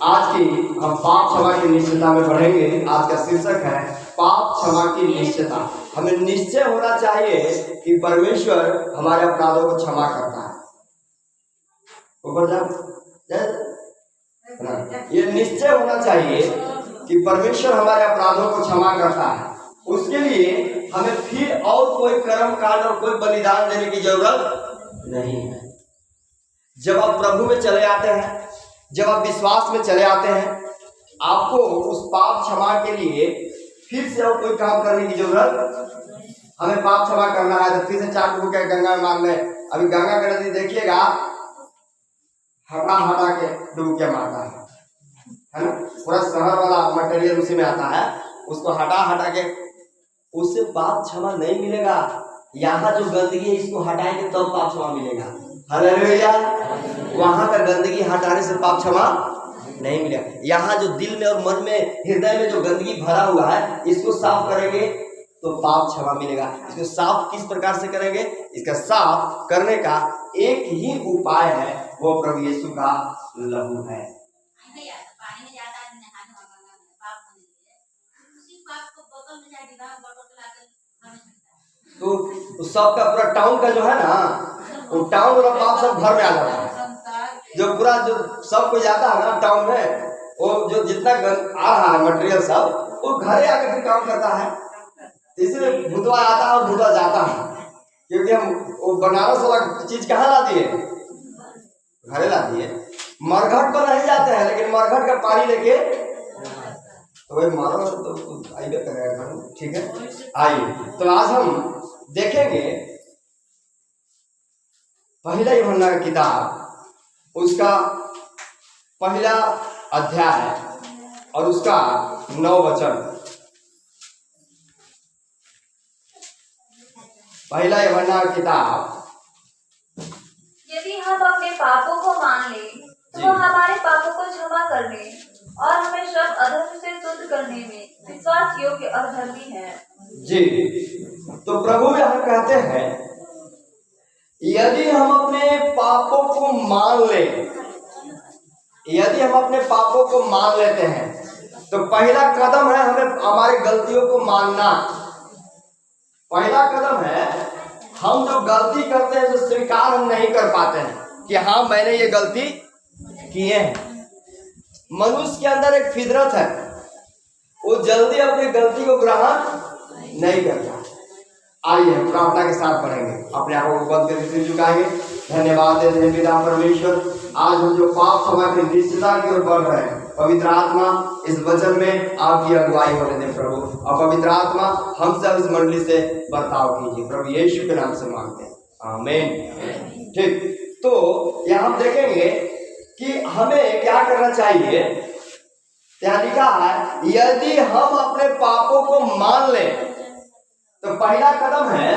आज की हम पाप क्षमा की निश्चयता में बढ़ेंगे। आज का शीर्षक है पाप क्षमा की निश्चयता। हमें निश्चय होना चाहिए कि परमेश्वर हमारे अपराधों को क्षमा करता है। ऊपर ये निश्चय होना चाहिए कि परमेश्वर हमारे अपराधों को क्षमा करता है। उसके लिए हमें फिर और कोई कर्म कांड और कोई बलिदान देने की जरूरत नहीं है। जब आप प्रभु में चले आते हैं, जब आप विश्वास में चले आते हैं, आपको उस पाप क्षमा के लिए फिर से और कोई काम करने की जरूरत। हमें पाप क्षमा करना है तो फिर से 4 डुबकी गंगा में मारना है। अभी गंगा का नदी देखिएगा, हटा हटा के डुबकियां मारता है ना। पूरा शहर वाला मटेरियल उसी में आता है, उसको हटा हटा के, उससे पाप क्षमा नहीं मिलेगा। यहाँ जो गंदगी है इसको हटाएंगे तब पाप क्षमा मिलेगा। हालेलुया। वहां का गंदगी हटाने से पाप क्षमा नहीं मिलेगा। यहाँ जो दिल में और मन में, हृदय में जो गंदगी भरा हुआ है, इसको साफ करेंगे तो पाप क्षमा मिलेगा। इसको साफ किस प्रकार से करेंगे? इसका साफ करने का एक ही उपाय है, वो प्रभु यीशु का लहू है। तो सबका पूरा टाउन का जो है ना, वो टाउन वाला पाप सब घर में आ जाता है। जो पूरा जो सब कोई जाता है ना टाउन में, वो जो जितना आ रहा है मटेरियल सब, वो घरे आकर फिर काम करता है। इसलिए भूतवा आता है और भूतवा जाता है, क्योंकि हम वो बनारस वाला चीज कहाँ ला दिए? घरे ला दिए। मरघट पर नहीं जाते हैं, लेकिन मरघट का पानी लेके तो वही मारो तो आइए करेगा। ठीक है, आइए तो आज हम देखेंगे पहला यूहन्ना की किताब, उसका पहला अध्याय और उसका 9 वचन। पहला यूहन्ना की किताब, यदि हम अपने पापों को मान लें तो हमारे पापों को क्षमा करने और हमें सब अधर्म से शुद्ध करने में विश्वास योग्य और धर्मी है। जी, तो प्रभु यहाँ कहते हैं यदि हम अपने पापों को मान लें, यदि हम अपने पापों को मान लेते हैं तो पहला कदम है हमें हमारी गलतियों को मानना। पहला कदम है, हम जो गलती करते हैं तो स्वीकार हम नहीं कर पाते हैं कि हाँ मैंने ये गलती किए हैं। मनुष्य के अंदर एक फितरत है, वो जल्दी अपनी गलती को ग्रहण नहीं करता। आइए हम प्रार्थना के साथ पढ़ेंगे, अपने आप को बंद करके सिर झुकाएंगे। धन्यवाद देते हैं पिता परमेश्वर, आज हम जो पाप क्षमा की निश्चयता की ओर बढ़ रहे हैं, पवित्र आत्मा इस वचन में आपकी अगुवाई होने दें प्रभु। और पवित्र आत्मा हम सब इस मंडली से बर्ताव कीजिए, प्रभु यीशु के नाम से मांगते हैं, आमीन। ठीक, तो यहाँ देखेंगे कि हमें क्या करना चाहिए। क्या लिखा है? यदि हम अपने पापों को मान लें तो पहला कदम है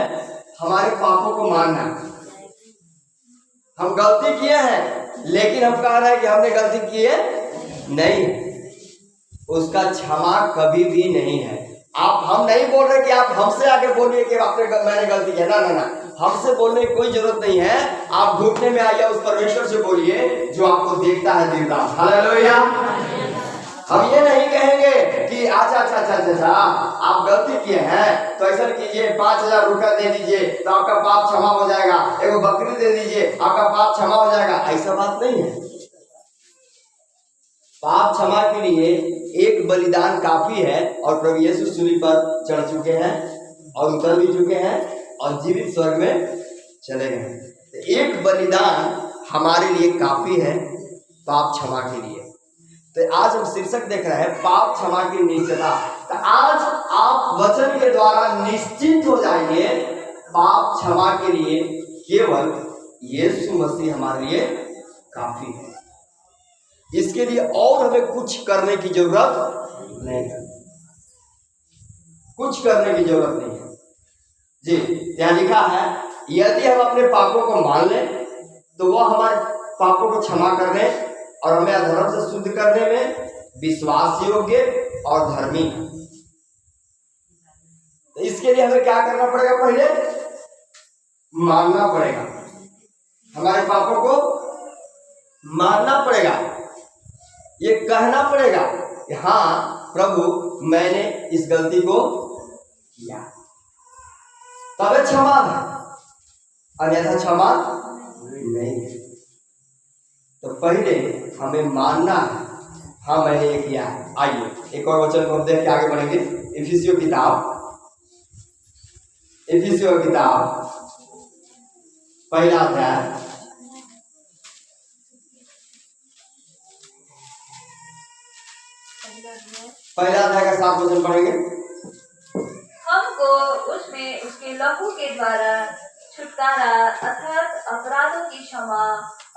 हमारे पापों को मानना। हम गलती किए हैं, लेकिन हम कह रहे हैं कि हमने गलती की है नहीं, उसका क्षमा कभी भी नहीं है। आप हम नहीं बोल रहे कि आप हमसे आगे बोलिए कि आपने मैंने गलती किया, ना ना ना, हमसे बोलने की कोई जरूरत नहीं है। आप घुटने में आइए, उस परमेश्वर से बोलिए जो आपको देखता है दिन रात। हालेलुया। हम ये नहीं कहेंगे कि अच्छा आप गलती किए हैं तो ऐसा कीजिए, 5000 रुपया दे दीजिए तो आपका पाप क्षमा हो जाएगा, एगो बकरी दे दीजिए आपका पाप क्षमा हो जाएगा। ऐसा बात नहीं है। पाप क्षमा के लिए एक बलिदान काफी है, और प्रभु यीशु सूली पर चढ़ चुके हैं और उतर भी चुके हैं और जीवित स्वर्ग में चले गए। तो एक बलिदान हमारे लिए काफी है पाप क्षमा के लिए। तो आज हम शीर्षक देख रहे हैं पाप क्षमा की निश्चयता। तो आज आप वचन के द्वारा निश्चित हो जाइए, पाप क्षमा के लिए केवल यीशु मसीह हमारे लिए काफी है। इसके लिए और हमें कुछ करने की जरूरत नहीं है, कुछ करने की जरूरत नहीं है। जी, यहाँ लिखा है यदि हम अपने पापों को मान लें तो वह हमारे पापों को क्षमा करने और हमें अधर्म से शुद्ध करने में विश्वास योग्य और धर्मी है। तो इसके लिए हमें क्या करना पड़ेगा? पहले मानना पड़ेगा, हमारे पापों को मानना पड़ेगा। ये कहना पड़ेगा कि हाँ प्रभु मैंने इस गलती को किया, तबे क्षमा है, अन्यथा क्षमा नहीं है। तो पहले हमें मानना है हाँ मैंने ये किया है। आइए एक और वचन को हम देख के आगे बढ़ेंगे। इफिसियों किताब पहला अध्याय का 7 वचन पढ़ेंगे। हमको उसमें उसके लहू के द्वारा छुटकारा अर्थात अपराधों की क्षमा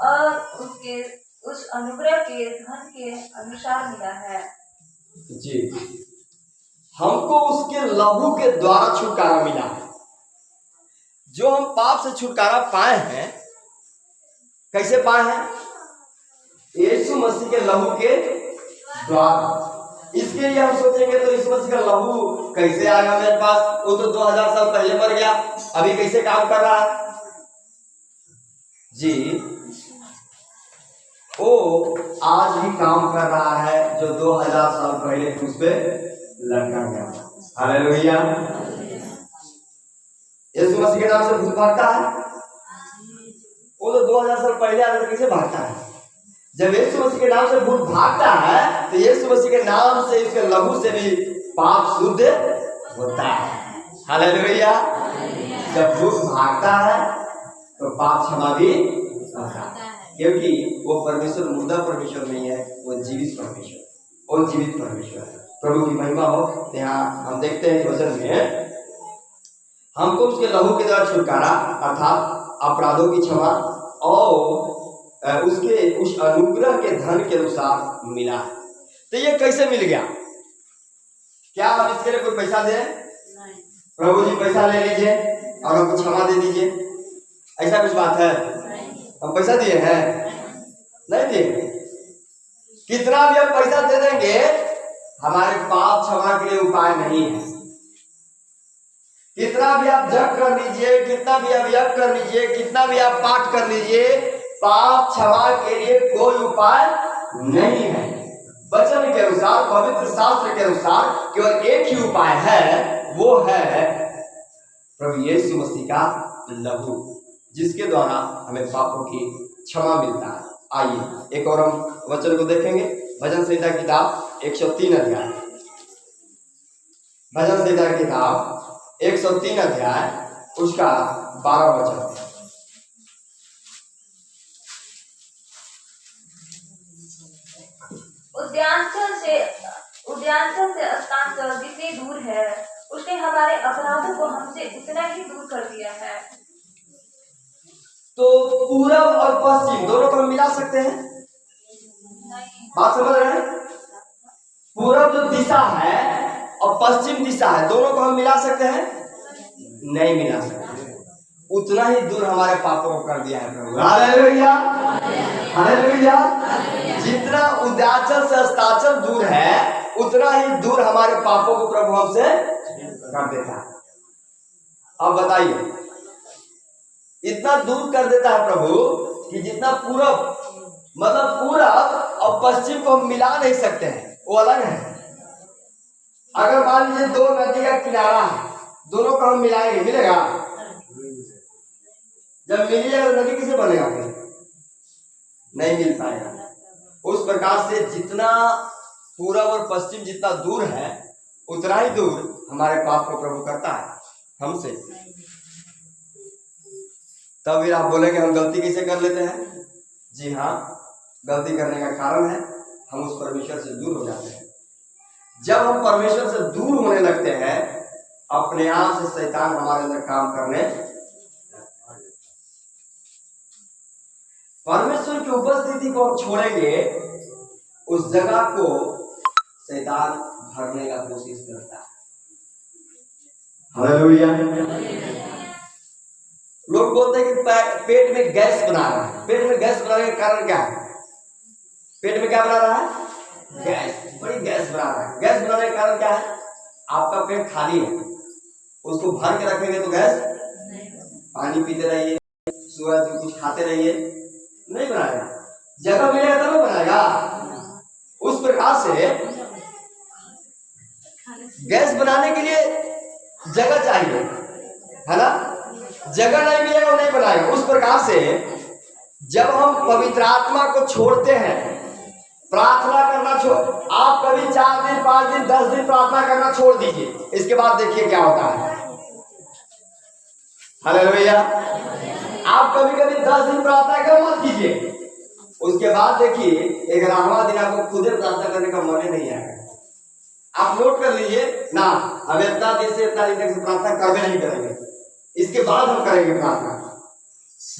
और उसके उस अनुग्रह के धन के अनुसार मिला है। जी, हमको उसके लहू के द्वारा छुटकारा मिला है। जो हम पाप से छुटकारा पाए हैं, कैसे पाए हैं? यीशु मसीह के लहू के द्वारा। इसके लिए हम सोचेंगे तो यीशु मसीह का लहू कैसे आया मेरे पास? वो तो 2000 साल पहले मर गया, अभी कैसे काम कर रहा है? जी, वो आज भी काम कर रहा है जो 2000 साल पहले क्रूस पे लटका गया। हालेलुया। यीशु मसीह के नाम से भूत भागता है? वो तो 2000 साल पहले आदमी कैसे भागता है? जब यीशु मसीह के नाम से भूत भागता है तो यीशु मसीह के नाम से, उसके लहू से भी पाप शुद्ध होता है। हालेलुया। जब भूत भागता है तो पाप क्षमा भी होता है, क्योंकि वो परमेश्वर मुर्दा परमेश्वर नहीं है, वो जीवित परमेश्वर, वो जीवित परमेश्वर है। प्रभु की महिमा हो। यहाँ हम देखते हैं वचन में, हमको उसके लहू के द्वारा छुटकारा अर्थात अपराधों की क्षमा और उसके उस अनुग्रह के धन के अनुसार मिला है। तो ये कैसे मिल गया? क्या हम इसके लिए कोई पैसा दें? प्रभु जी पैसा ले लीजिए और हमको क्षमा दे दीजिए, ऐसा कुछ बात है? हम पैसा दिए हैं? नहीं दिए। कितना भी हम पैसा दे देंगे, हमारे पाप क्षमा के लिए उपाय नहीं है। कितना भी आप जप कर लीजिए, कितना भी आप यज्ञ कर लीजिए, कितना भी आप पाठ कर लीजिए, पाप क्षमा के लिए कोई उपाय नहीं है। वचन के अनुसार, पवित्र शास्त्र के अनुसार केवल एक ही उपाय है, वो है प्रभु यीशु मसीह का लहू, जिसके द्वारा हमें पापों की क्षमा मिलता है। आइए एक और हम वचन को देखेंगे। भजन संहिता किताब 103 अध्याय, भजन संहिता किताब 103 अध्याय उसका 12 वचन। उद्यांचल से अस्तांचल जितनी दूर है, उसने हमारे अपराधों को हमसे उतना ही दूर कर दिया है। तो पूरब और पश्चिम दोनों को हम मिला सकते हैं? बात समझ रहे हैं? पूरब जो दिशा है और पश्चिम दिशा है, दोनों को हम मिला सकते हैं? नहीं मिला सकते। उतना ही दूर हमारे पापों को कर दिया है प्रभु। Hallelujah, hallelujah. जितना उद्यांचल से अस्तांचल दूर है, उतना ही दूर हमारे पापों को प्रभु हमसे कर देता है। अब बताइए, इतना दूर कर देता है प्रभु कि जितना पूरब, मतलब पूरब और पश्चिम को हम मिला नहीं सकते हैं, वो अलग है। अगर मान लीजिए 2 नदी का किनारा है, दोनों को हम मिलाएंगे, मिलेगा? जब मिलेगा तो नदी किसे बनेगा? नहीं मिल पाएगा। उस प्रकार से जितना पूरब और पश्चिम जितना दूर है, उतना ही दूर हमारे पाप को प्रभु करता है हमसे। तब फिर आप बोलेंगे हम गलती कैसे कर लेते हैं? जी हाँ, गलती करने का कारण है हम उस परमेश्वर से दूर हो जाते हैं। जब हम परमेश्वर से दूर होने लगते हैं, अपने आप से शैतान हमारे अंदर काम करने, परमेश्वर की उपस्थिति को हम छोड़ेंगे, उस जगह को शैतान भरने का कोशिश करता है। हालेलुया। लोग बोलते हैं कि पेट में गैस बना रहा है। पेट में गैस बनाने का कारण क्या है? पेट में क्या बना रहा है? गैस, बड़ी गैस बना रहा है। गैस बनाने का कारण क्या है? आपका पेट खाली है, उसको भर के रखेंगे तो गैस, पानी पीते रहिए, सुबह कुछ खाते रहिए, नहीं बनाएगा। जगह मिलेगा तब बनाएगा। गैस बनाने के लिए जगह चाहिए, है ना। जगह नहीं मिलेगा वो नहीं बनाएगा। उस प्रकार से जब हम पवित्र आत्मा को छोड़ते हैं, प्रार्थना करना छोड़, आप कभी 4 दिन 5 दिन 10 दिन प्रार्थना करना छोड़ दीजिए, इसके बाद देखिए क्या होता है। हालेलुया। आप कभी कभी 10 दिन प्रार्थना कर मत कीजिए, उसके बाद देखिए 11वां दिन आपको खुद प्रार्थना करने का मन नहीं आएगा। आप नोट कर लीजिए ना, अब इतना दिन से इतना दिन तक प्रार्थना करवे नहीं करेंगे, इसके बाद हम करेंगे प्रार्थना।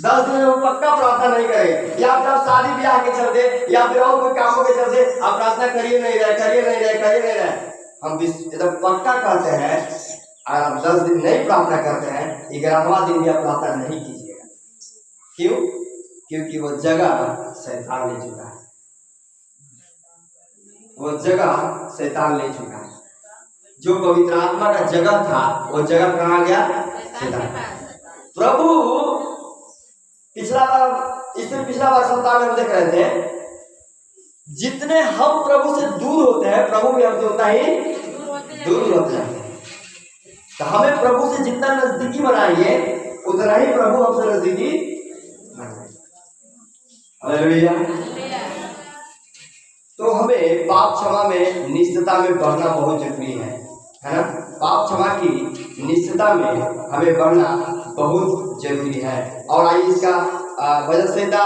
10 दिन में पक्का प्रार्थना नहीं करेंगे, या फिर आप शादी ब्याह के चलते या फिर और कोई कामों के चलते आप प्रार्थना करिए नहीं रहे। हम एकदम पक्का कहते हैं, अगर आप 10 दिन नहीं प्रार्थना करते हैं, 11वां दिन भी आप प्रार्थना नहीं कीजिएगा। क्यों? क्योंकि वो जगह शैतान ले चुका है, वो जगह शैतान ले चुका है। जो पवित्र आत्मा का जगह था वो जगह कहाँ गया? शैतान। प्रभु पिछला बार सप्ताह में हम देख रहे थे, जितने हम प्रभु से दूर होते हैं प्रभु भी हमसे उतना ही दूर होते हैं। तो हमें प्रभु से जितना नजदीकी बनाएंगे उतना ही प्रभु हमसे नजदीकी बनाएंगे। हालेलुया। तो हमें पाप क्षमा में निश्चितता में बढ़ना बहुत जरूरी है ना। पाप क्षमा की निश्चितता में हमें बढ़ना बहुत जरूरी है। और आइए इसका भजन संहिता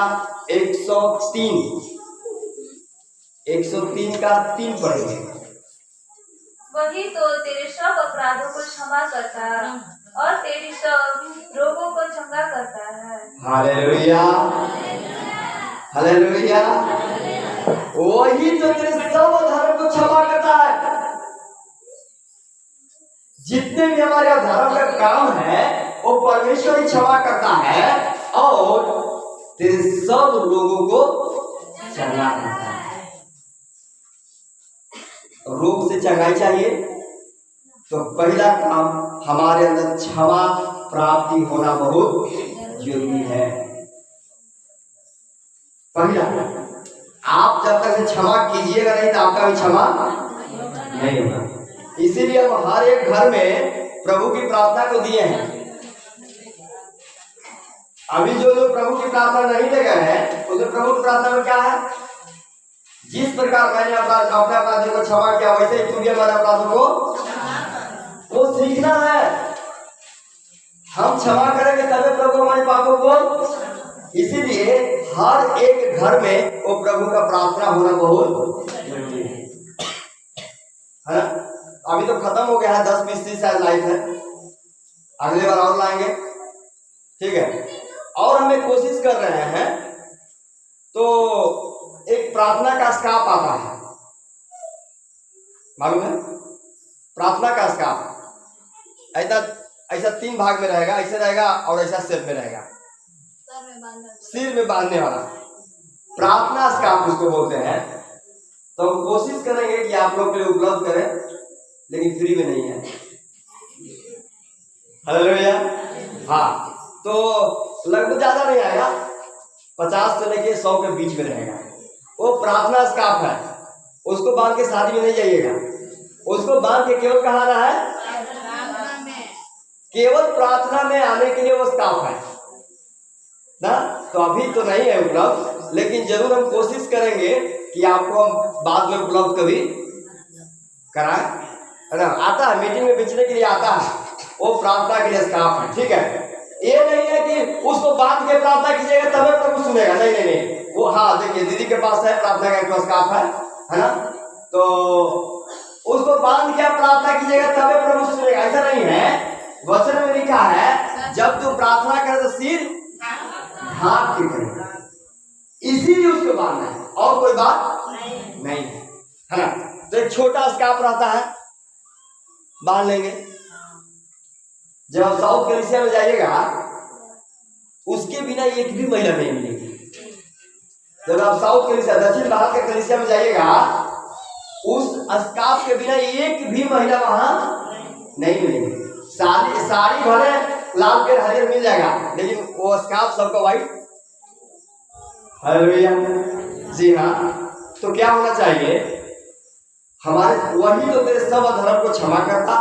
103 का 3 पढ़ेंगे। वही तो तेरे सब अपराधों को क्षमा करता और तेरी सब रोगों को चंगा करता है। Hallelujah, hallelujah. वही तो तेरे सब धर्म को क्षमा करता है। जितने भी हमारे धर्म का काम है वो परमेश्वर ही क्षमा करता है और तेरे सब लोगों को चंगा करता है। रोग से चंगाई चाहिए तो पहला काम हमारे अंदर क्षमा प्राप्ति होना बहुत जरूरी है। पहला, आप जब तक क्षमा कीजिएगा नहीं तो आपका भी क्षमा नहीं होगा। इसीलिए हम हर एक घर में प्रभु की प्रार्थना को दिए हैं। अभी जो प्रभु की प्रार्थना नहीं दे गए हैं, उसमें प्रभु की प्रार्थना में क्या है? जिस प्रकार मैंने अपने अपराधियों को क्षमा किया वैसे ही तुम भी हमारे अपराधों को वो सीखना है। हम क्षमा करेंगे तभी प्रभु हमारे पापों को। इसीलिए हर एक घर में वो प्रभु का प्रार्थना होना बहुत जरूरी है ना। अभी तो खत्म हो गया है, 10-20 शायद लाइफ है, अगले बार और लाएंगे, ठीक है। और हमें कोशिश कर रहे हैं तो एक प्रार्थना का स्काप आता है, मालूम है? प्रार्थना का स्काप ऐसा 3 भाग में रहेगा, ऐसे रहेगा और ऐसा शेप में रहेगा, सिर में बांधने वाला प्रार्थना स्काप उसको बोलते हैं। तो हम कोशिश करेंगे कि आप लोग के लिए उपलब्ध करें, लेकिन फ्री में नहीं है। हालेलुया। हाँ, तो लगभग ज्यादा नहीं आएगा, 50 से लेके 100 के बीच में रहेगा। वो प्रार्थना स्काफ है, उसको बांध के शादी में नहीं जाइएगा, उसको बांध के केवल कहाँ आना है? केवल प्रार्थना में आने के लिए वो स्काफ है ना। तो अभी तो नहीं है उपलब्ध, लेकिन जरूर हम कोशिश करेंगे कि आपको हम बाद में उपलब्ध कभी कराएं, है ना। आता है मीटिंग में बेचने के लिए आता है, वो प्रार्थना के लिए स्काफ है, ठीक है। ये नहीं है कि उसको बांध के प्रार्थना कीजिएगा तभी प्रभु सुनेगा, नहीं। वो हाँ देखिए दीदी के पास है प्रार्थना का स्काफ है ना। तो उसको बांध के प्रार्थना कीजिएगा तभी प्रभु सुनेगा, ऐसा नहीं है। वचन में लिखा है जब तू प्रार्थना करे तो सिर ढांक के करे, इसीलिए उसको बांधना है और कोई बात नहीं है ना। तो एक छोटा स्काफ रहता है, बांध लेंगे। जब आप साउथ कलीसिया में जाइएगा उसके बिना एक भी महिला नहीं मिलेगी। जब आप साउथ कलीसिया दक्षिण भारत के कलीसिया में जाइएगा उस स्काफ के बिना एक भी महिला वहां नहीं मिलेगी। साड़ी भले लाल के हरियर मिल जाएगा, लेकिन वो स्काफ सबका व्हाइट। हालेलुया। जी हाँ, तो क्या होना चाहिए? हमारे वही तो तेरे सब अधर्म को क्षमा करता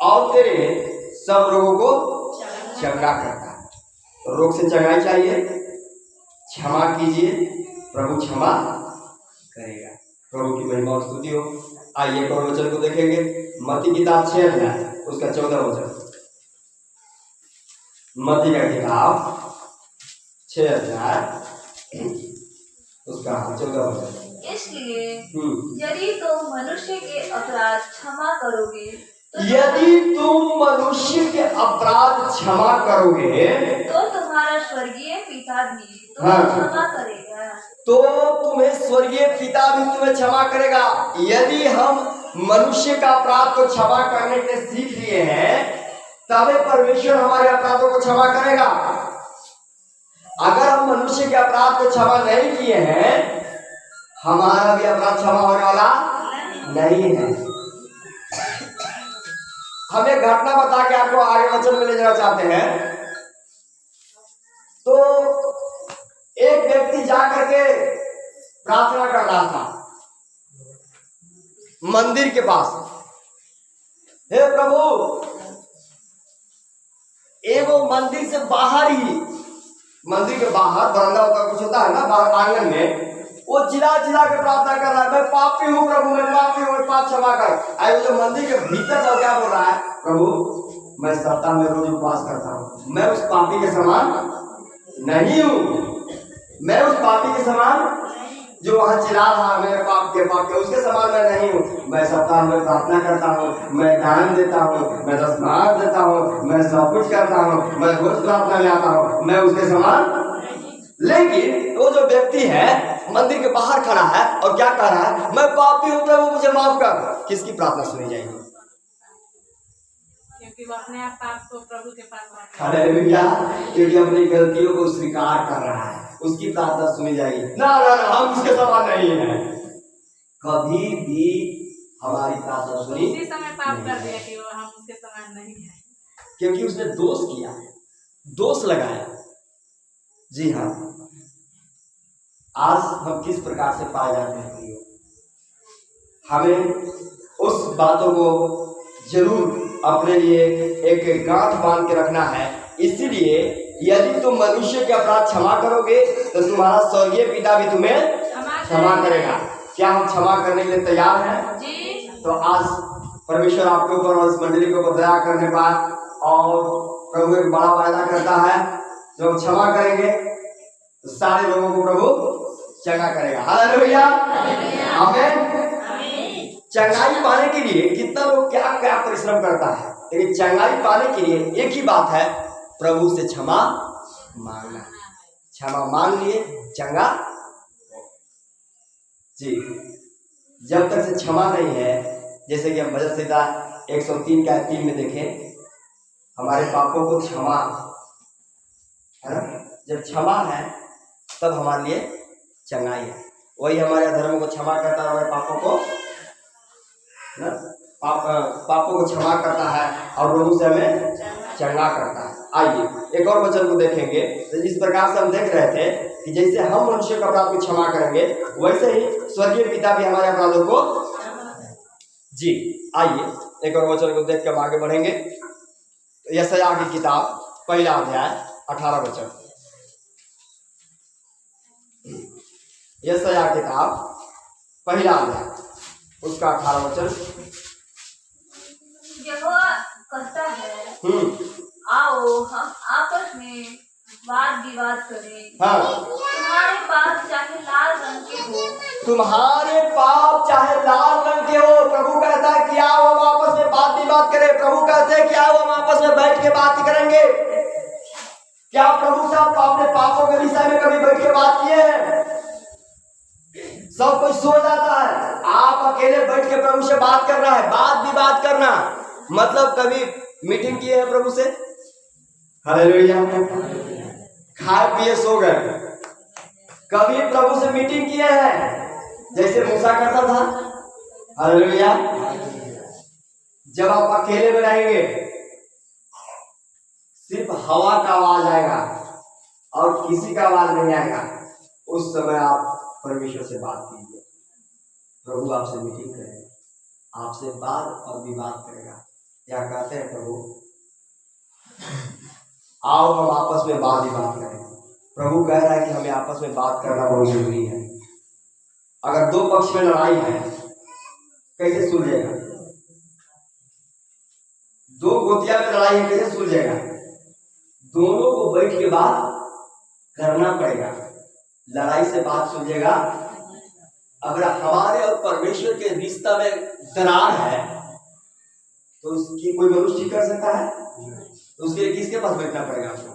और तेरे सब रोगों को चंगा करता। तो रोग से चंगाई चाहिए, क्षमा कीजिए, प्रभु क्षमा करेगा। प्रभु की महिमा और स्तुति हो। आइए एक और वचन को देखेंगे, मत्ती किताब 6 अध्याय उसका 14 वचन। मत्ती का किताब 6 अध्याय उसका 14 वचन। इसलिए यदि तुम मनुष्य के अपराध क्षमा करोगे यदि तुम मनुष्य के अपराध क्षमा करोगे तो तुम्हारा स्वर्गीय पिता भी हाँ। क्षमा करेगा। तो तुम्हें स्वर्गीय पिता भी तुम्हें क्षमा करेगा। यदि हम मनुष्य का अपराध को क्षमा करने के सीख लिए हैं तभी परमेश्वर हमारे अपराधों को क्षमा करेगा। अगर हम मनुष्य के अपराध को क्षमा नहीं किए हैं हमारा भी अपराध क्षमा होने वाला नहीं है। हम एक घटना बता के आपको आगे वचन में ले जाना चाहते हैं। तो एक व्यक्ति जाकर के प्रार्थना कर रहा था मंदिर के पास। हे प्रभु, एगो मंदिर से बाहर ही, मंदिर के बाहर बरामदा होता कुछ होता है ना, बाहर आंगन में, वो चिल्ला चिल्ला के प्रार्थना कर रहा है, मैं पापी हूँ प्रभु, मैं पापी हूँ, पाप क्षमा कर। आए जो मंदिर के भीतर तो क्या बोल रहा है, प्रभु मैं सप्ताह में रोज उपवास करता हूँ, मैं उस पापी के समान नहीं हूँ, मैं उस पापी के समान जो वहां चिल्ला रहा मेरे पाप के उसके समान मैं नहीं हूँ। मैं सप्ताह में प्रार्थना करता हूँ, मैं दान देता हूँ, मैं दशमांश देता हूँ, मैं सब कुछ करता हूँ, मैं रोज प्रार्थना में आता हूँ, मैं उसके समान। लेकिन वो जो व्यक्ति है मंदिर के बाहर खड़ा है और क्या कह रहा है, मैं पापी हूँ प्रभु मुझे माफ कर। किसकी प्रार्थना सुनी जाएगी? क्योंकि वो अपने आप पाप को प्रभु के पास रखता है। हालेलुया, क्योंकि अपनी गलतियों को स्वीकार कर रहा है, उसकी प्रार्थना सुनी जाएगी। ना ना ना, हम उसके समान नहीं है। कभी भी हमारी प्रार्थना सुनी उसी समय पाप कर दिया कि वो हम उसके समान नहीं है, क्योंकि उसने दोष किया, दोष लगाया। जी हाँ, आज हम किस प्रकार से पाए जाते हैं? हमें उस बातों को जरूर अपने लिए एक गांठ बांध के रखना है। इसीलिए यदि तुम मनुष्य के अपराध क्षमा करोगे तो तुम्हारा स्वर्गीय पिता भी तुम्हें क्षमा करेगा। क्या हम क्षमा करने के लिए तैयार हैं? जी। तो आज परमेश्वर आपके ऊपर और इस मंडली के ऊपर दया करने का और प्रभु एक बड़ा वायदा करता है, जो हम क्षमा करेंगे तो सारे लोगों को प्रभु चंगा करेगा। हालेलुया, आमीन। चंगाई पाने के लिए कितना लोग क्या क्या परिश्रम करता है, लेकिन चंगाई पाने के लिए एक ही बात है, प्रभु से क्षमा मांगना। क्षमा मांग लिए चंगा जी। जब तक से क्षमा नहीं है, जैसे कि हम भजन संहिता 103 का 3 में देखें, हमारे पापों को क्षमा है ना, जब क्षमा है तब हमारे लिए चंगाई है। वही हमारे अधर्मों को क्षमा करता है, हमारे पापों को पापों को क्षमा करता है और लोगों से हमें चंगा करता है। आइए एक और वचन को देखेंगे। तो जिस प्रकार से हम देख रहे थे कि जैसे हम मनुष्य का अपराध को क्षमा करेंगे वैसे ही स्वर्गीय पिता भी हमारे अपराधों को जी। आइए एक और वचन को देख के हम आगे बढ़ेंगे। यशायाह की किताब 1 अध्याय 18 वचन। यशायाह किताब 1 अध्याय उसका 18 वचन। यहोवा कहता है, आओ हम आपस में वाद विवाद करें। हाँ। तुम्हारे पाप चाहे लाल रंग के हो, तुम्हारे पाप चाहे लाल रंग के हो, प्रभु कहता है कि आओ हम आपस में बात विवाद करें। प्रभु कहते हैं कि आओ हम आपस में बैठ के बात करेंगे। क्या प्रभु साहब अपने पापों के विषय में कभी बैठ के बात किए हैं? सब कुछ सो जाता है, आप अकेले बैठ के प्रभु से बात करना है, बात विवाद करना मतलब कभी मीटिंग किए हैं प्रभु से? हालेलुया। खाए पिए सो गए, कभी प्रभु से मीटिंग किए हैं जैसे मूसा करता था? हालेलुया। जब आप अकेले में रहेंगे सिर्फ हवा का आवाज आएगा और किसी का आवाज नहीं आएगा, उस समय आप परमेश्वर से बात कीजिए, प्रभु आपसे मीटिंग करें। आपसे वाद और विवाद करेगा। या कहते हैं प्रभु आओ हम आपस में वाद विवाद करें। प्रभु कह रहा है कि हमें आपस में बात करना बहुत जरूरी है। अगर दो पक्ष में लड़ाई है कैसे सुलझेगा? दो गोतिया में लड़ाई है कैसे सुलझेगा? दोनों को बैठ के बात करना पड़ेगा, लड़ाई से बात सुलझेगा। अगर हमारे और परमेश्वर के रिश्ता में दरार है तो उसकी कोई मनुष्य ठीक कर सकता है? तो उसके लिए किसके पास बैठना पड़ेगा आपको?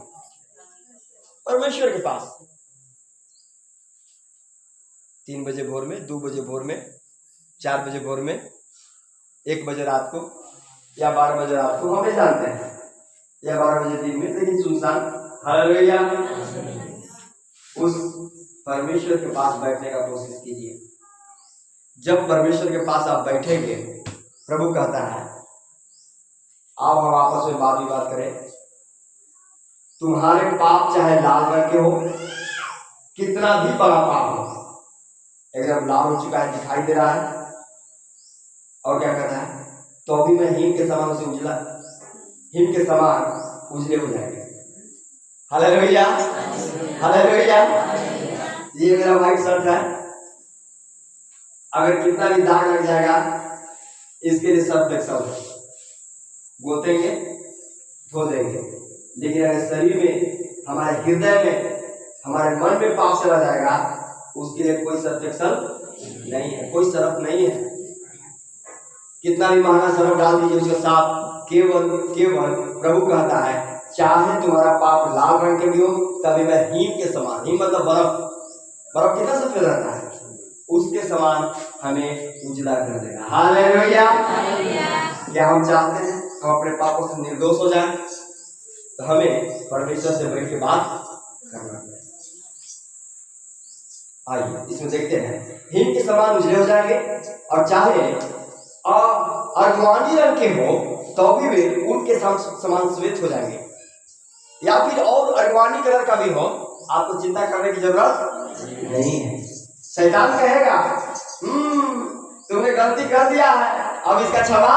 परमेश्वर के पास। 3 बजे भोर में, 2 बजे भोर में, 4 बजे भोर में, 1 बजे रात को या 12 बजे रात को, हमें जानते हैं, या 12 बजे दिन में, लेकिन सुनसान। हालेलुया। उस परमेश्वर के पास बैठने का कोशिश कीजिए। जब परमेश्वर के पास आप बैठेंगे, प्रभु कहता है आओ हम आपस में बात विवाद करें। तुम्हारे पाप चाहे लाल रंग के हो, कितना भी बड़ा पाप हो, एकदम लाल हो चुका है, दिखाई दे रहा है, और क्या कहता है? तो अभी मैं हिम के समान उसे उजला, हिम के समान उजले हो जाएंगे। Hallelujah, hallelujah. ये मेरा व्हाइट शर्ट है, अगर कितना भी दाग लग जाएगा इसके लिए सब एक्सेल गोतेंगे, धो देंगे। लेकिन अगर शरीर में, हमारे हृदय में, हमारे मन में पाप चला जाएगा, उसके लिए कोई सर्फ एक्सेल नहीं है, कोई सर्फ नहीं है। कितना भी महंगा सर्फ डाल दीजिए उसका साफ केवल केवल प्रभु कहता है चाहे तुम्हारा पाप लाल रंग के भी हो तभी मैं हिम के समान, हिम मतलब बर्फ, बर्फ कितना सफेद रहता है, उसके समान हमें उजला कर देगा। हालेलुया। क्या हम चाहते हैं हम अपने पापों से निर्दोष हो जाएं? तो हमें परमेश्वर से बैठ के बात करना पड़ेगा। आइए इसमें देखते हैं, हिम के समान उजले हो जाएंगे, और चाहे अर्गवानी रंग के हो तो भी वे उनके समान श्वेत हो जाएंगे, या फिर और अर्गवानी कलर का भी हो, आपको चिंता करने की जरूरत नहीं है। शैतान कहेगा तुमने गलती कर दिया है, अब इसका क्षमा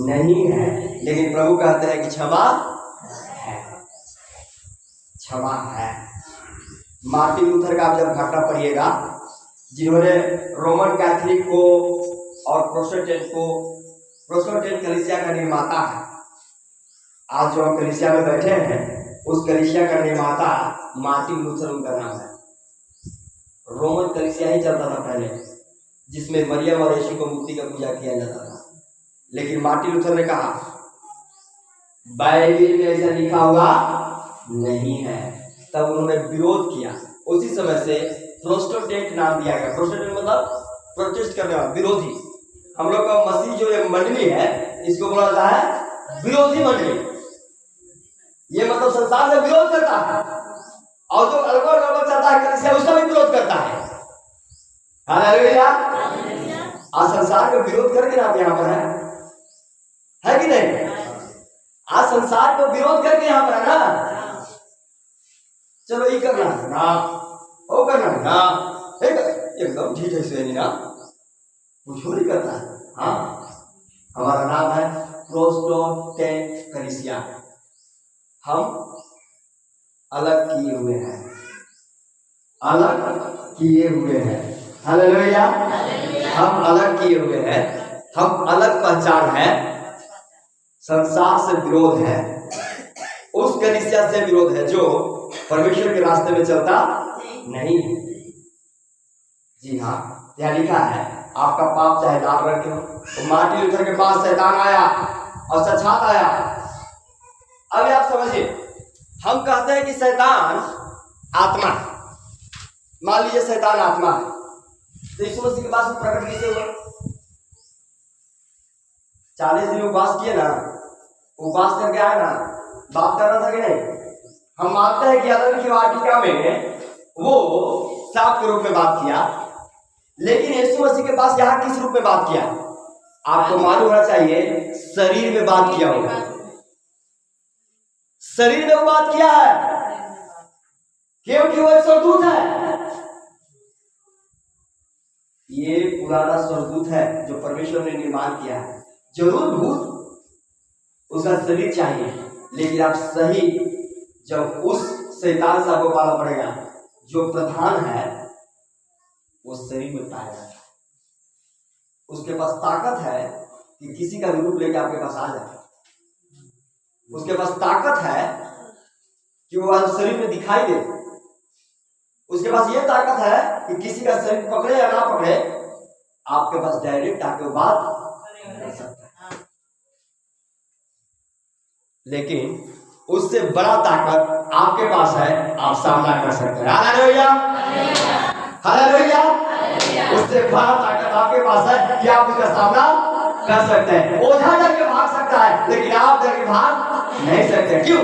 नहीं है, लेकिन प्रभु कहते हैं कि क्षमा है, क्षमा है। मार्टिन लूथर का आप जब घटना पढ़िएगा, जिन्होंने रोमन कैथोलिक को और प्रोटेस्टेंट कलीसिया का निर्माता है, आज जो हम कलीसिया में बैठे हैं उस कलीसिया का निर्माता मार्टिन लूथर उनका नाम है। रोमन कलीसिया ही चलता था पहले, जिसमें मरियम और यीशु को मूर्ति का पूजा किया जाता था। लेकिन मार्टिन लूथर ने कहा बाइबल में ऐसा लिखा हुआ नहीं है, तब उन्होंने विरोध किया। उसी समय से प्रोटेस्टेंट नाम दिया गया। प्रोटेस्टेंट मतलब प्रोटेस्ट करने वाला, विरोधी। हम लोग का मसीह जो ये मंडली है इसको बोला जाता है विरोधी मंडली। ये मतलब संसार से विरोध करता है, और जो अलग अलग चाहता है कलीसिया उसका भी विरोध करता है। हालेलुया। आज संसार का विरोध करके आप यहाँ पर है कि नहीं? आज संसार को विरोध करके यहाँ पर है ना, चलो ये करना है ना, वो करना है ना, एकदम ठीक है से नहीं ना, कुछ नहीं करता है। हाँ, हमारा नाम है प्रोटेस्टेंट कलीसिया, हम अलग किए हुए हैं, अलग किए हुए हैं। हालेलुया। हम अलग किए हुए हैं, हम अलग पहचान है, संसार से विरोध है, उस कलीसिया से विरोध है जो परमेश्वर के रास्ते में चलता नहीं है। जी हाँ, यह लिखा है आपका पाप चाहे लाल रंग के हो। तो मार्टिन लूथर के पास शैतान आया और सछात आया। अब आप समझिए, हम कहते हैं कि शैतान आत्मा है। मान लीजिए शैतान आत्मा है, तो यीशु मसीह के पास प्रकट कैसे हुआ? 40 दिन उपवास किए ना, उपवास करके आए ना, बात कर रहा था कि नहीं? हम मानते हैं कि अदन की वाटिका में वो सांप के रूप में बात किया, लेकिन यीशु मसीह के पास यहाँ किस रूप में बात किया? आपको मालूम होना चाहिए, शरीर में बात किया होगा। शरीर में वो बात किया है क्योंकि वो एक स्वर्गदूत है। ये पुराना स्वर्गदूत है जो परमेश्वर ने निर्माण किया है। जरूर भूत उसका शरीर चाहिए, लेकिन आप सही जब उस शैतान से आपको पाला पड़ेगा जो प्रधान है वो शरीर में पाया जाता है। उसके पास ताकत है कि किसी का रूप लेकर आपके पास आ जाए। उसके पास ताकत है कि वो आज शरीर में दिखाई दे। उसके पास ये ताकत है कि किसी का शरीर पकड़े या ना पकड़े, आपके पास डायरेक्ट आके वो बात कर सकता है। लेकिन उससे बड़ा ताकत आपके पास है, आप सामना कर सकते हैं। Hallelujah, hallelujah. उससे बड़ा ताकत आपके पास है कि आप उसका सामना कर सकते हैं। ओझा डर के भाग सकता है, लेकिन आप डर के भाग नहीं सकते। क्यों?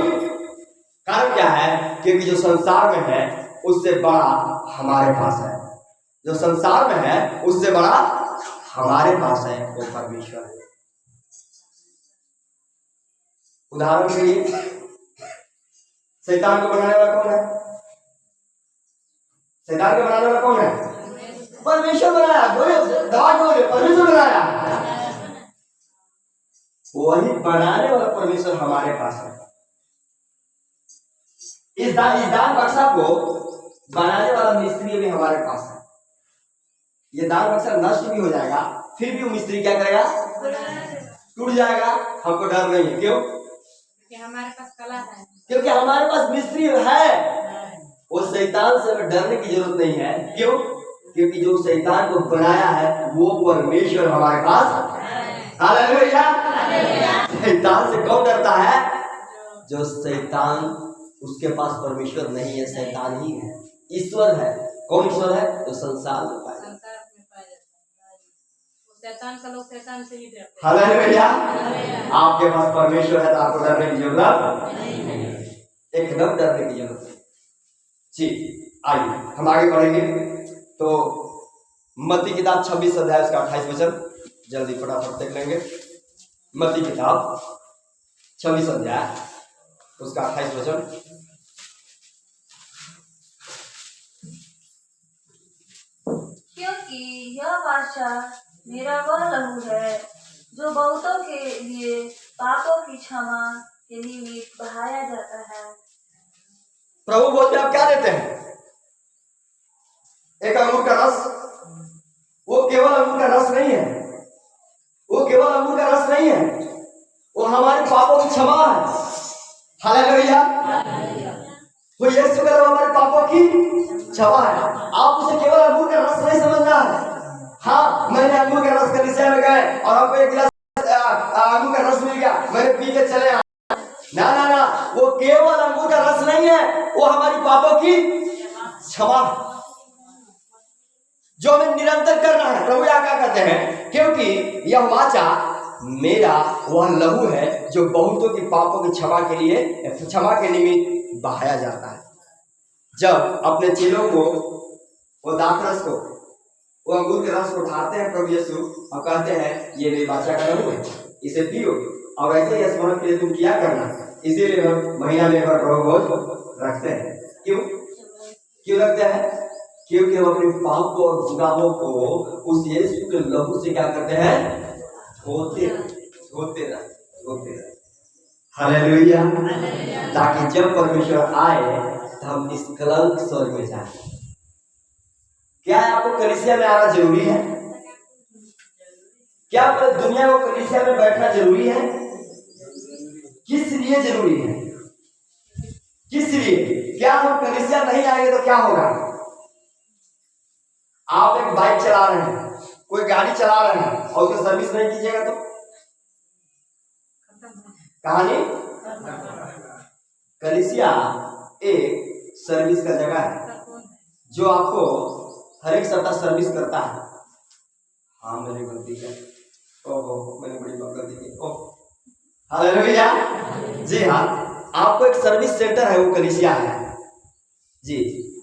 कारण क्या है? क्योंकि जो संसार में है उससे बड़ा हमारे पास है। जो संसार में है उससे बड़ा हमारे पास है, वो परमेश्वर है। उदाहरण के लिए शैतान को बनाने वाला कौन है? शैतान को बनाने वाला कौन है? परमेश्वर बनाया। बोले दाद बोले परमेश्वर बनाया। वही बनाने वाला परमेश्वर हमारे पास है। इस दान बक्सा को बनाने वाला मिस्त्री भी हमारे पास है। ये दान बक्सा नष्ट भी हो जाएगा, फिर भी वो मिस्त्री क्या करेगा? टूट जाएगा। हमको डर नहीं है। क्यों? क्योंकि हमारे पास कला है, क्योंकि हमारे पास मिस्त्री है। वो शैतान से डरने की जरूरत नहीं है। क्यों? क्योंकि जो शैतान को बनाया है वो परमेश्वर हमारे पास है। हालेलुया। शैतान से कौन डरता है? जो शैतान उसके पास परमेश्वर नहीं है, शैतान ही है। ईश्वर है। कौन ईश्वर है? जो संसार में पाया जाता है। शैतान का लोग शैतान से ही डरते हैं। हालेलुया। आपके पास परमेश्वर है तो आपको डरने की जरूरत नहीं, एकदम डरने की जरूरत नहीं। जी आइए हम आगे बढ़ेंगे। तो मत्ती किताब 26 अध्याय उसका 28 वचन जल्दी फटाफट देख लेंगे। मत्ती किताब 26 अध्याय उसका 28 वचन। क्योंकि यह वाचा मेरा वह लहू है जो बहुतों के लिए पापों की क्षमा के निमित्त बहाया जाता है। प्रभु बोलते आप क्या देते हैं? एक अंगूर का रस। वो केवल अंगूर का रस नहीं है, वो केवल अंगूर का रस नहीं है, वो हमारे पापों की क्षमा है। हालेलुया। वो यीशु का हमारे पापों की क्षमा है। आप उसे केवल अंगूर का रस नहीं समझना है। हाँ, मैंने अंगूर का रस कलीसिया में गए और आपको एक गिलास अंगूर का रस मिल गया, मैंने पी के चले आए। ना ना ना, वो केवल अंगूर का रस नहीं है, वो हमारी पापों की क्षमा है जो हमें निरंतर करना है। प्रभु क्या कहते हैं? क्योंकि यह वाचा मेरा वह लहू है जो बहुतों की पापों की क्षमा के लिए, क्षमा के निमित्त बहाया जाता है। जब अपने चेलों को वो दाखरस को, वो अंगूर के रस को उठाते हैं प्रभु यीशु और कहते हैं ये मेरी वाचा का लहू है, इसे पियो और ऐसे ही स्मरण के लिए तुम किया करना। इसीलिए हम महीना में एक बार प्रभु भोज रखते हैं। क्यों रखते हैं? क्योंकि हम अपने पापों और गुनाहों को उस यीशु के लहू से क्या करते हैं? धोते रहे। हालेलुया। ताकि जब परमेश्वर आए तो हम निष्कलंक स्वर्ग में जाए। क्या आपको कलीसिया में आना जरूरी है? क्या दुनिया को कलीसिया में बैठना जरूरी है? किस लिए जरूरी है? किस लिए? क्या हम कलीसिया नहीं आएंगे तो क्या होगा? आप एक बाइक चला रहे हैं, कोई गाड़ी चला रहे हैं और उसका सर्विस नहीं कीजिएगा तो कहानी। कलीसिया एक सर्विस का जगह है जो आपको हर एक सप्ताह सर्विस करता है। हाँ मेरी गलती है, ओहो मैंने बड़ी गलती की। Oh hallelujah. जी हाँ, आपको एक सर्विस सेंटर है, वो कलीसिया है। जी,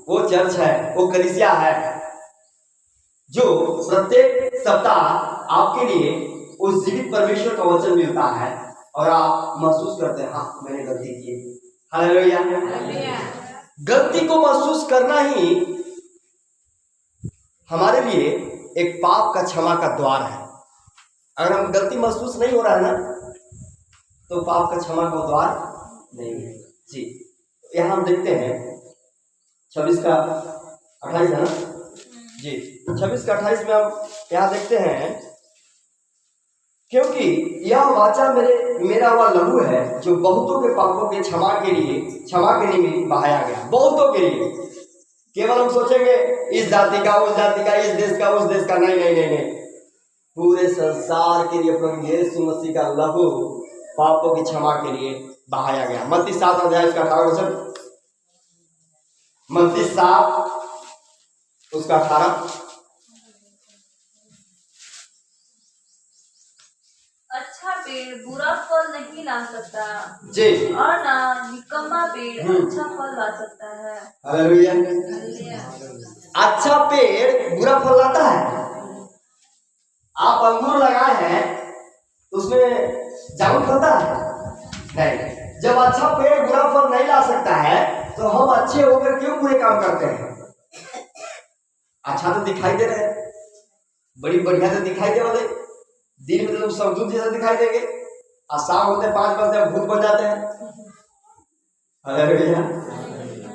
वो चर्च है, वो कलीसिया है जो प्रत्येक सप्ताह आपके लिए उस जीवित परमेश्वर का वचन मिलता है और आप महसूस करते हैं हाँ मैंने गलती की। हालेलुया। गलती को महसूस करना ही हमारे लिए एक पाप का क्षमा का द्वार है। अगर हम गलती महसूस नहीं हो रहा है ना, तो पाप का क्षमा का द्वार नहीं है जी। यहाँ हम देखते हैं 26 का 28 है ना जी, 26 का 28 में हम यहाँ देखते हैं, क्योंकि यह वाचा मेरा वह लहू है जो बहुतों के पापों के क्षमा के निमित्त बहाया गया। बहुतों के लिए, केवल हम सोचेंगे इस जाति का, उस जाति का, इस देश का, उस देश का, नहीं नहीं नहीं नहीं, पूरे संसार के लिए प्रभु यीशु मसीह का लहू पापों की क्षमा के लिए बहाया गया। मत्ती 7 अध्याय उसका 18 वचन, मत्ती 7 उसका 18। अच्छा पेड़ बुरा फल नहीं ला सकता जी, और ना निकम्मा पेड़ अच्छा फल ला सकता है। हालेलुया। अच्छा पेड़ बुरा फल लाता है। आप अंगूर लगाए हैं, उसमें जामुन फलता है नहीं। जब अच्छा पेड़ बुरा फल नहीं ला सकता है, तो हम अच्छे होकर क्यों बुरे काम करते हैं? अच्छा तो दिखाई दे रहे हैं, बड़ी बढ़िया तो दिखाई दे वाले, दिन में तो तुम समझूत जैसा दिखाई देंगे, और शाम होते 5 बजे भूत बन जाते हैं। अरे भैया,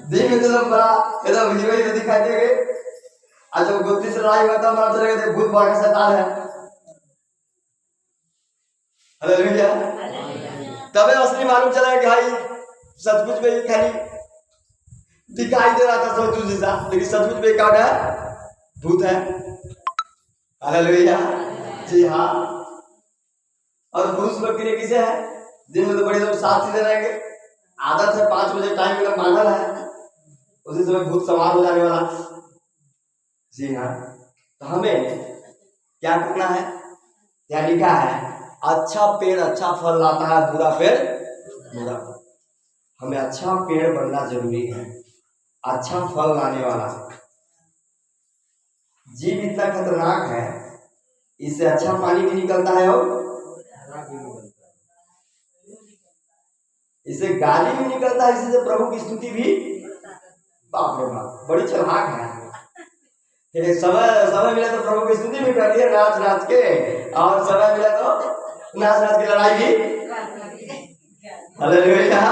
दिन में तो बड़ा एकदम हीरो हीरो दिखाई देंगे, आज जब गुत्ती से लड़ाई होता है मार चलेगा, भूत बड़ा शैतान है। अरे भैया, तबे असली मालूम चला कि भाई सचमुच में ये खाली दिखाई दे रहा था समझूत जैसा, लेकिन सचमुच में क्या है? भूत है। हालेलुया जी हाँ। और पुरुष लोग के लिए किसे है? दिन में तो बड़े लोग साथ सीधे रहेंगे, आदत है 5 बजे टाइम में बांधल है, उसी समय भूत सवार हो जाने वाला। जी हाँ, तो हमें क्या करना है? क्या लिखा है? अच्छा पेड़ अच्छा फल लाता है, बुरा पेड़ बुरा फल। हमें अच्छा पेड़ बनना जरूरी है, अच्छा फल लाने वाला। जीव इतना खतरनाक है, इससे अच्छा पानी भी निकलता है और इससे गाली भी निकलता है, इससे प्रभु की स्तुति भी। बाप रे बाप, बड़ी चालाक है। समय मिला तो प्रभु की स्तुति भी कर दिया नाच नाच के, और समय मिला तो नाच नाच की लड़ाई भी। हालेलुया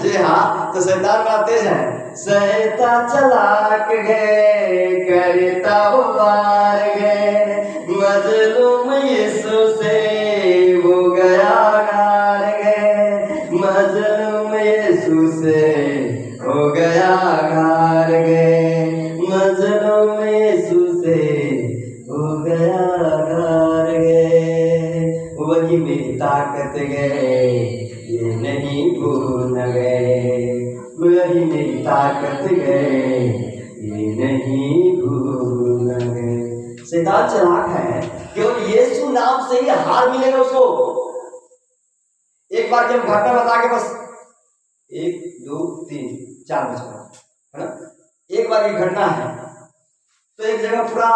जी हाँ। तो शैतान बड़ा तेज है, शैतान चलाक है, करता उबार है, मजलूम यीशु से वो गया हार गए, मजलूम यीशु से हो गया हार गए, मजलूम यीशु से हो गया हार गए। वही मेरी ताकत गए, ये नहीं भूल गए, वही मेरी ताकत गए, ये नहीं भूल गए। शैतान चालाक है, केवल यीशु नाम से ही हार मिलेगा उसको। एक बार की हम घटना बता के बस 1 2 3 4 बचपन है ना। एक बार की घटना है, तो एक जगह पूरा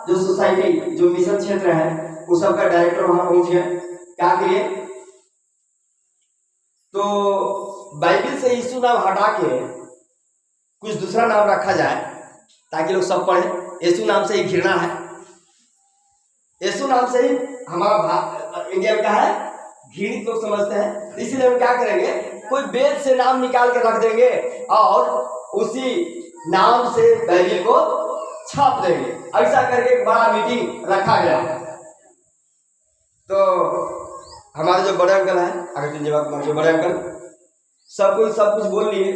जो सोसाइटी जो मिशन क्षेत्र है उस सबका डायरेक्टर वहां पहुंच गया। क्या के लिए? तो बाइबिल से यीशु नाम हटा के कुछ दूसरा नाम रखा जाए ताकि लोग सब पढ़े। यीशु नाम से ही घृणा है, यीशु नाम से ही हमारा इंडिया में क्या है? घृणित लोग समझते हैं। इसीलिए हम क्या करेंगे, कोई वेद से नाम निकाल के रख देंगे और उसी नाम से बाइबिल को छाप देंगे। ऐसा करके एक बड़ा मीटिंग रखा गया। तो हमारे जो बड़े अंकल हैं, अगर जवाब कुमार जो बड़े अंकल, सब कुछ बोल लिए।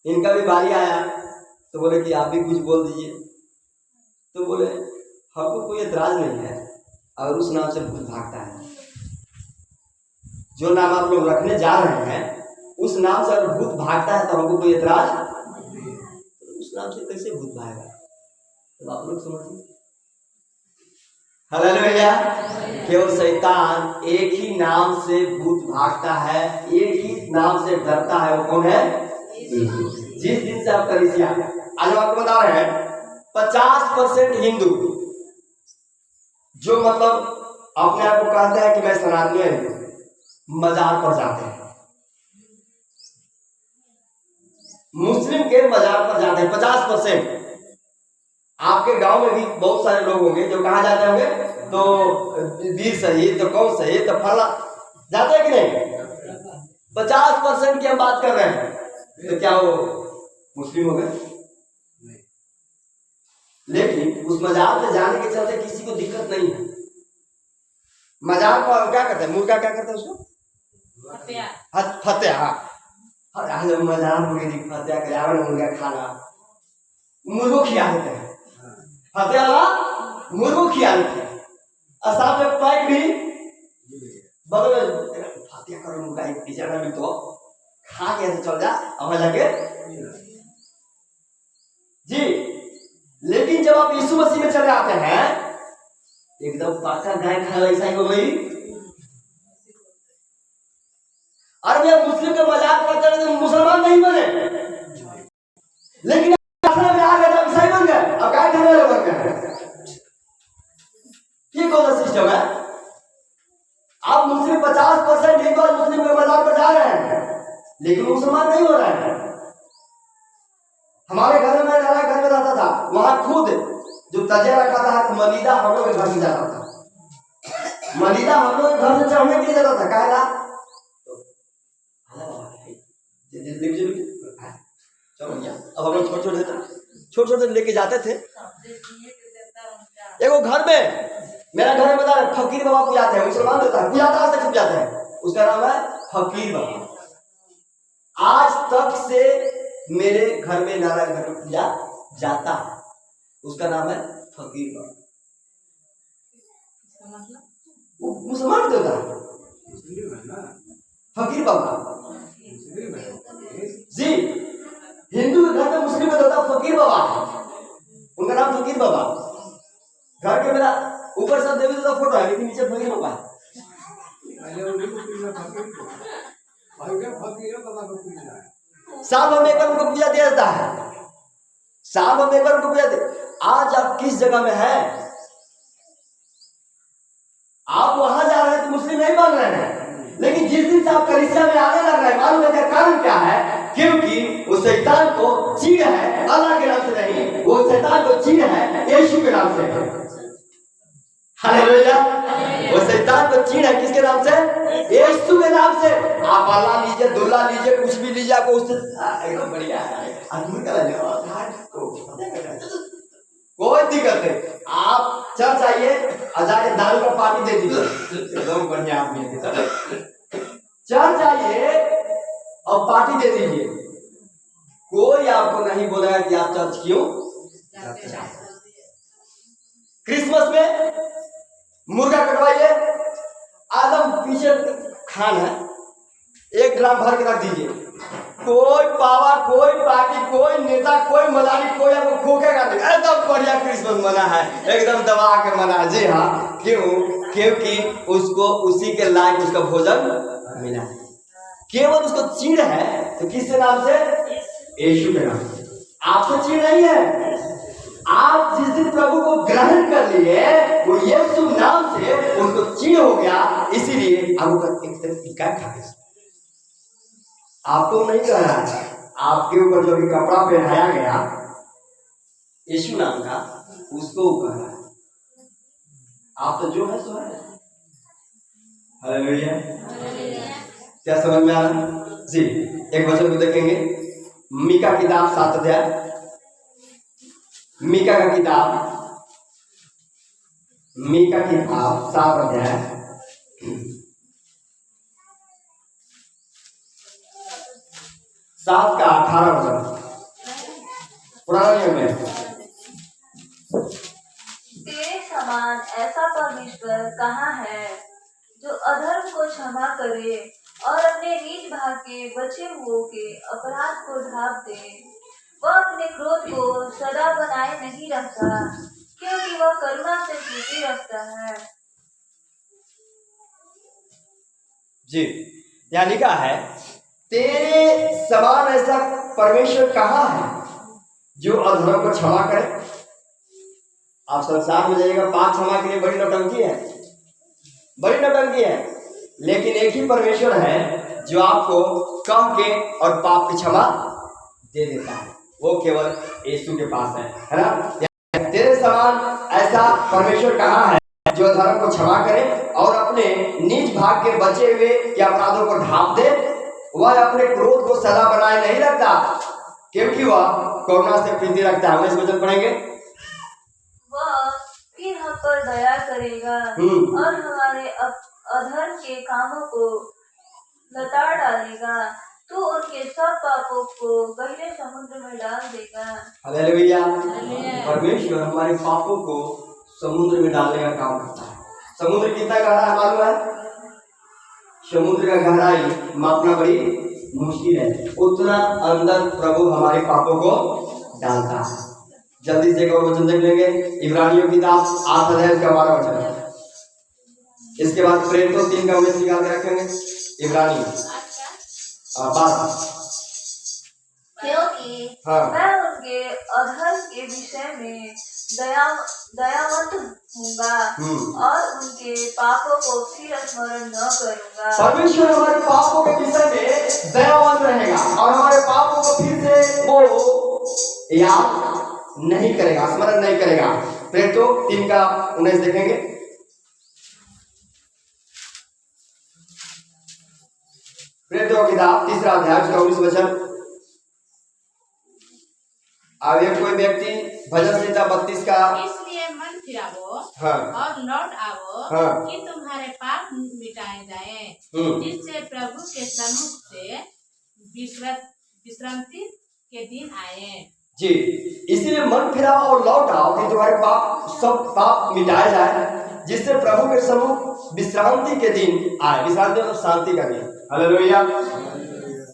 इनका भी बारी आया तो बोले कि आप भी कुछ बोल दीजिए। तो बोले हमको कोई एतराज नहीं है, और उस नाम से भूत भागता है। जो नाम आप लोग रखने जा रहे हैं उस नाम से अगर भूत भागता है तो हमको कोई एतराज, तो उस नाम से कैसे भूत भागेगा? तो आप लोग समझिए। हालेलुया। केवल शैतान एक ही नाम से भूत भागता है, एक ही नाम से डरता है। वो कौन है? जिस दिन से आप कलीसिया, आज हम आपको बता रहे हैं 50% हिंदू जो मतलब अपने आप को कहते हैं कि मैं सनातनी हूं, मजार पर जाते हैं। मुस्लिम के मजार पर जाते हैं 50%। आपके गांव में भी बहुत सारे लोग होंगे जो कहाँ जाते होंगे, तो वीर शहीद, तो कौन शहीद, तो फला जाते हैं कि नहीं? 50% की हम बात कर रहे हैं, तो क्या वो मुस्लिम हो गए? लेकिन उस मजार में जाने के चलते किसी को दिक्कत नहीं है। मजार को क्या करते हैं, मुर्गा क्या करते हैं उसको, फतेह। हाँ, आज मजार मुर्गे फतेह करावे ना, मुर्गा खाना मुर्गो खिला देते हैं, फतेह वाला मुर्गो खिला देते हैं, और साथ में पैक भी बगल में फतेह करो मुर्गा टीचर में तो खा के चल जा अब जाके जी। लेकिन जब आप यीशु मसीह में चले आते हैं, एकदम पाका गाय खाया ऐसा ही हो गई। अरे भैया मुस्लिम के मजाक करते रहे तो मुसलमान नहीं बने, लेकिन में आ गए तो ईसाई बन गए, अब गाय खाने वाले बन गए। ये कौन सा सिस्टम है? आप मुस्लिम 50% हिंदू और मुस्लिम के मजाक पर जा रहे हैं, लेकिन मुसलमान नहीं हो रहे हैं। हमारे घर में घर में रहता था, वहां खुद जो तजिया रखा था, मलिदा हम लोग के घर में जाता था, मलिदा हम लोग के घर से चढ़ने के लिए जाता था। कहा था अब हम लोग छोटे लेके जाते थे। एगो घर में, मेरा घर में बता रहे फकीर बाबा पूजाते हैं, मुसलमान होता है पूजाता, आज तक पूजाते हैं, उसका नाम है फकीर बाबा। आज तक से मेरे घर में नाना घर में पूजा जाता है, उसका नाम है फकीर बाबा। वो मुसलमान तो था फकीर बाबा जी। हिंदू के घर में मुस्लिम में होता फकीर बाबा, उनका नाम फकीर बाबा। घर के मेरा ऊपर सब देवी देवता फोटो है, लेकिन नीचे फकीर बाबा है। साल में एक बार उनको पूजा दिया जाता है, साल में एक बार उनको पूजा दिया। आज आप किस जगह में है, आप वहां जा रहे हैं तो मुस्लिम नहीं बन रहे हैं, लेकिन जिस दिन से आप कलीसिया में आने लग रहे हैं, मालूम है क्या कारण क्या है? क्योंकि वो शैतान को चीड़ है, अल्लाह के नाम से नहीं, वो शैतान को चीड़ है यीशु के नाम से। हालेलुया। वो शैतान को चीड़ है किसके नाम से? यीशु के नाम से। आप अल्लाह लीजिए, दुल्ला लीजिए, कुछ भी लीजिए, आपको उससे एकदम बढ़िया है, कोई दिक्कत नहीं। आप चर्च आइए और जाके दारू का पार्टी दे दीजिए, एकदम बढ़िया आदमी है। चर्च आइए और पार्टी दे दीजिए, कोई आपको नहीं बोलेगा कि आप चर्च क्यों। क्रिसमस में मुर्गा कटवाइए, आदम पीछे खान है, 1 ड्राम भर के रख दीजिए, कोई पावा, कोई पार्टी, कोई नेता, कोई मलानी, कोई आपको खोखेगा नहीं। एकदम बढ़िया क्रिसमस मना है, एकदम दबा के मना है। जी हाँ, क्यों? क्योंकि उसको उसी के लायक उसका भोजन मिला है। केवल उसको चीड़ है तो किसके नाम से? यीशु के नाम से। आपसे चीड़ नहीं है। आप जिस दिन प्रभु को ग्रहण कर लिए, वो यीशु नाम से उसको चीड़ हो गया, इसीलिए आपको एक तरह खा गया। आपको नहीं कह रहा है, आपके ऊपर जो भी कपड़ा पहनाया गया यीशु नाम का, उसको कह रहा है। आप तो जो है सो है। हालेलुया। क्या समझ में आ रहा है जी? एक वचन को देखेंगे, मीका किताब 7 अध्याय, मीका का किताब 7 अध्याय 7 का 18 वचन, पुराना नियम में। तेरे समान ऐसा परमेश्वर कहाँ है जो अधर्म को क्षमा करे और अपने नीच भाग के बचे हुओं के अपराध को ढांप दे। वह अपने क्रोध को सदा बनाए नहीं रखता, क्योंकि वह करुणा से प्रीति रखता है। जी, यहाँ लिखा है, तेरे समान ऐसा परमेश्वर कहाँ है जो अधर्म को क्षमा करे। आप संसार में जाइएगा, पाप क्षमा के लिए बड़ी नौटंकी है, बड़ी नौटंकी है, लेकिन एक ही परमेश्वर है जो आपको कह के और पाप की क्षमा दे देता है, वो केवल यीशु के पास है ना। तेरे समान ऐसा परमेश्वर कहाँ है जो धर्म को क्षमा करे और अपने निज भाग के बचे हुए या अपराधों को ढांप दे। वह अपने क्रोध को सदा बनाए नहीं रखता, क्योंकि वह करुणा से प्रीति रखता है। हम इस वचन पढ़ेंगे। वह फिर हम पर दया करेगा और हमारे अधर्म के कामों को लताड़ डालेगा। तू उनके सब पापों को गहरे समुद्र में डाल देगा। हालेलुया। परमेश्वर हमारे पापों को समुद्र में डालने का काम करता है। समुद्र कितना गहरा है मालूम है? समुद्र का गहराई मापना बड़ी मुश्किल है, उतना अंदर प्रभु हमारे पापों को डालता है। जल्दी से एक और वचन देख लेंगे, इब्रानियों की किताब 8 अध्याय का 12 वचन। इसके बाद प्रेरितों 3 का उल्लेख निकाल के रखेंगे। इब्रानी 12। क्योंकि मैं उनके अधर्म के विषय में दयावंत हूँगा और उनके पापों को फिर स्मरण न करूँगा। परमेश्वर हमारे पापों के विषय में दयावंत रहेगा और हमारे पापों को फिर से वो याद नहीं करेगा, स्मरण नहीं करेगा। प्रेरितों 3 का 19 देखेंगे। प्रेरितों की किताब 3 अध्याय उसका 19 वचन। अब एक कोई व्यक्ति भजन संहिता 32 का इसलिए मन फिरावो हाँ और लौट आवो हाँ कि तुम्हारे पाप मिटाए जाएं, जिससे प्रभु के सन्मुख से विश्रांति के दिन आए। जी, इसीलिए मन फिराओ और लौट आओ कि तुम्हारे सब पाप मिटाए जाए, जिससे प्रभु के सम्मुख विश्रांति के दिन आए। विश्रांति मतलब शांति का दिन। हालेलुया।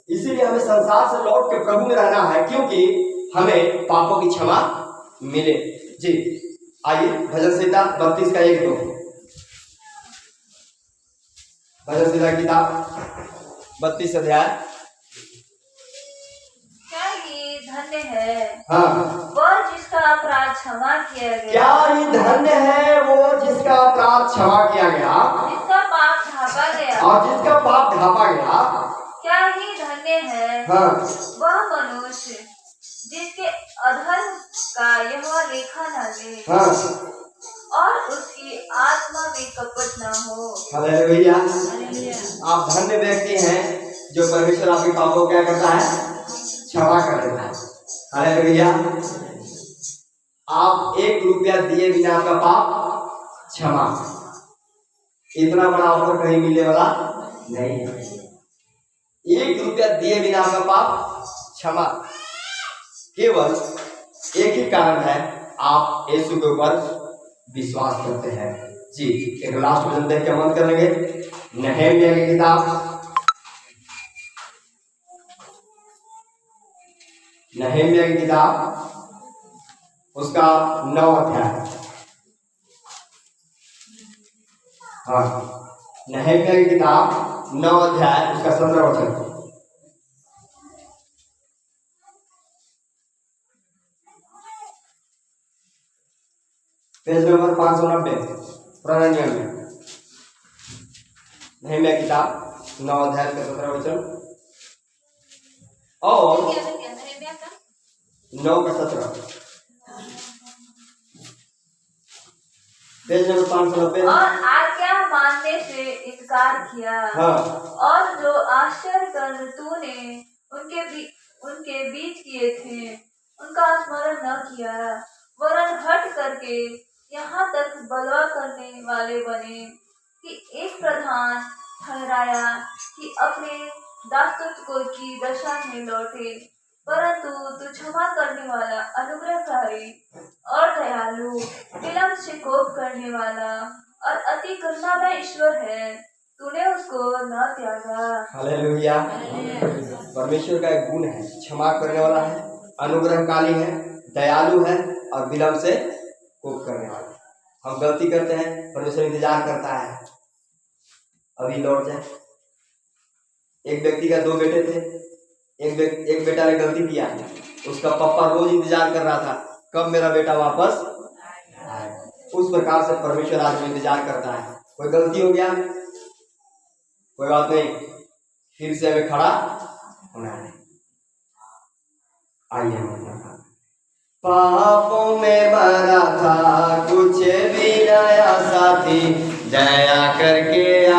इसीलिए हमें संसार से लौट के प्रभु में रहना है, क्योंकि हमें पापों की क्षमा मिले। जी, आइए भजन संहिता 32 का 1-2। भजन संहिता की किताब 32 अध्याय। क्या ये धन्य है हाँ, वह जिसका अपराध क्षमा किया गया। क्या ये धन्य है वो जिसका अपराध क्षमा किया गया, जिसका पाप ढांपा गया और जिसका पाप ढांपा गया। क्या ही धन्य है हाँ, वह मनुष्य जिसके अधर्म का यहोवा लेखा न ले हाँ, और उसकी आत्मा में कपट न हो। हालेलुया। हालेलुया। आप धन्य व्यक्ति हैं जो परमेश्वर आपके पापों को क्या करता है? क्षमा कर देता है। हालेलुया। आप 1 रुपया दिए बिना आपका पाप क्षमा, इतना बड़ा ऑफर कहीं मिलने वाला नहीं है। 1 रुपया दिए बिना आपका पाप क्षमा। केवल एक ही कारण है, आप यीशु के ऊपर विश्वास करते हैं। जी, एक लास्ट वचन देख के बंद कर लेंगे। नहम्याह की किताब, नहम्याह की किताब उसका 9 अध्याय। हाँ, नहम्याह की किताब 9 अध्याय उसका 17 वचन। पेज नंबर 590 पुराना नियम में। नहम्याह किताब 9 अध्याय का 17 वचन और 9 का 17। Page number 590। और आज्ञा मानने से इनकार किया। हाँ, और जो आश्चर्य कर तूने उनके बीच किए थे उनका स्मरण न किया, वरन हट करके यहाँ तक बलवा करने वाले बने कि एक प्रधान ठहराया कि अपने दासत्व की दशा में लौटे। परंतु तू क्षमा करने वाला, अनुग्रहकारी और दयालु, विलंब से कोप करने वाला और अति करुणामय ईश्वर है, तूने उसको न त्यागा। हालेलुया। परमेश्वर का एक गुण है, क्षमा करने वाला है, अनुग्रहकारी है, दयालु है और विलंब से कोप करने वाला है। हम गलती करते हैं, परमेश्वर इंतजार करता है अभी लौट जाए। एक व्यक्ति का 2 बेटे थे, एक बेटा ने गलती किया, उसका पापा रोज इंतजार कर रहा था कब मेरा बेटा वापस आए। उस प्रकार से परमेश्वर आज भी इंतजार करता है। कोई गलती हो गया, कोई बात नहीं, फिर से हमें खड़ा होना है। आइए हम पापों में भरा था कुछ भी नया साथी, दया करके